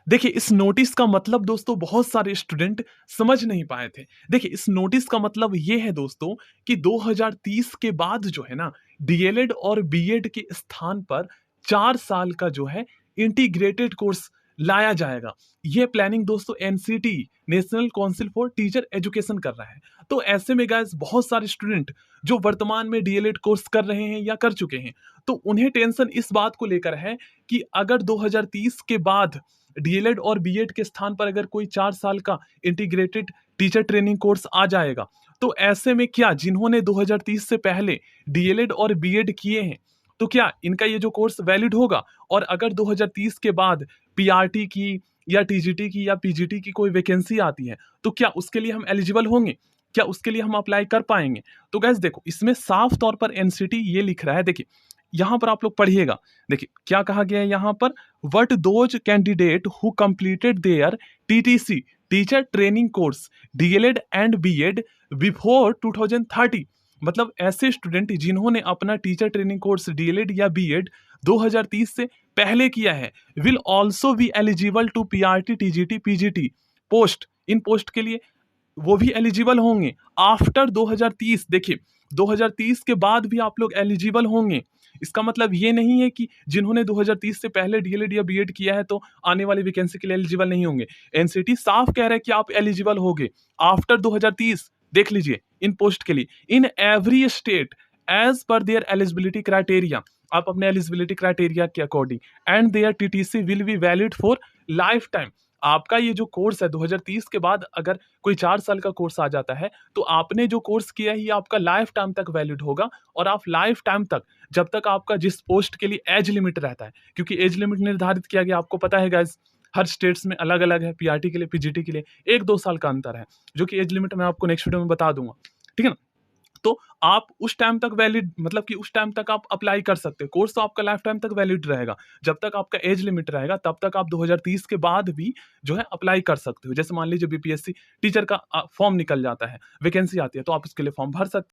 देखिए, इस नोटिस का मतलब दोस्तों बहुत सारे स्टूडेंट समझ नहीं पाए थे। देखिए, इस नोटिस का मतलब ये है दोस्तों कि 2030 के बाद जो है ना, डीएलएड और बीएड के स्थान पर 4 साल का जो है इंटीग्रेटेड कोर्स लाया जाएगा। ये प्लानिंग दोस्तों NCT, national council for teacher education कर रहा है। तो ऐसे में गाइस बहुत सारे स्टूडेंट जो वर्तमान में डीएलएड कोर्स कर रहे हैं या कर चुके हैं, तो उन्हें टेंशन इस बात को लेकर है कि अगर 2030 के बाद डीएलएड और बीएड के स्थान पर अगर कोई 4 साल का इंटीग्रेटेड टीचर ट्रेनिंग कोर्स आ जाएगा, तो ऐसे में क्या जिन्होंने 2030 से पहले डीएलएड और बीएड किए हैं, तो क्या इनका ये जो कोर्स वैलिड होगा? और अगर 2030 के बाद पीआरटी की या टीजीटी की या पीजीटी की कोई वैकेंसी आती है, तो क्या उसके लिए हम एलिजिबल होंगे? क्या उसके लिए हम अप्लाई कर पाएंगे? तो गाइस देखो, इसमें साफ तौर पर एनसीटी ये लिख रहा है। देखिए, यहां पर आप लोग पढ़िएगा। देखिए क्या कहा गया है यहां पर, what those candidate who completed their TTC teacher training course DElEd and BEd before 2030, मतलब ऐसे स्टूडेंट जिन्होंने अपना टीचर ट्रेनिंग कोर्स डीएलएड या बीएड 2030 से पहले किया है, will also be eligible to PRT TGT PGT post. इन पोस्ट के लिए वो भी एलिजिबल होंगे आफ्टर 2030। देखिए, 2030 के बाद भी आप लोग एलिजिबल होंगे। इसका मतलब ये नहीं है कि जिन्होंने 2030 से पहले डीएलएड या बीएड किया है तो आने वाली वैकेंसी के लिए एलिजिबल नहीं होंगे। एनसीटी साफ कह रहा है कि आप एलिजिबल होगे आफ्टर 2030। देख लीजिए, इन पोस्ट के लिए in every state as per their eligibility criteria, आप अपने एलिजिबिलिटी क्राइटेरिया के according, and their TTC will be valid for lifetime. आपका ये जो कोर्स है 2030 के बाद अगर कोई 4 साल का कोर्स आ जाता है, तो आपने जो कोर्स किया है ये आपका लाइफ टाइम तक वैलिड होगा। और आप लाइफ टाइम तक, जब तक आपका जिस पोस्ट के लिए एज लिमिट रहता है, क्योंकि एज लिमिट निर्धारित किया गया, आपको पता है गाइस, हर स्टेट्स में अलग अलग है। पीआरटी के लिए, पीजीटी के लिए 1-2 साल का अंतर है, जो कि एज लिमिट मैं आपको नेक्स्ट वीडियो में बता दूंगा। ठीक है ना? तो आप उस टाइम तक वैलिड, मतलब कि उस टाइम तक आप अप्लाई कर सकते हैं। कोर्स तो आपका लाइफ टाइम तक वैलिड रहेगा। जब तक आपका एज लिमिट रहेगा तब तक आप 2030 के बाद भी जो है अप्लाई कर सकते हो। जैसे मान लीजिए बीपीएससी टीचर का फॉर्म निकल जाता है, वैकेंसी आती है, तो आप उसके लिए फॉर्म भर सकते हैं।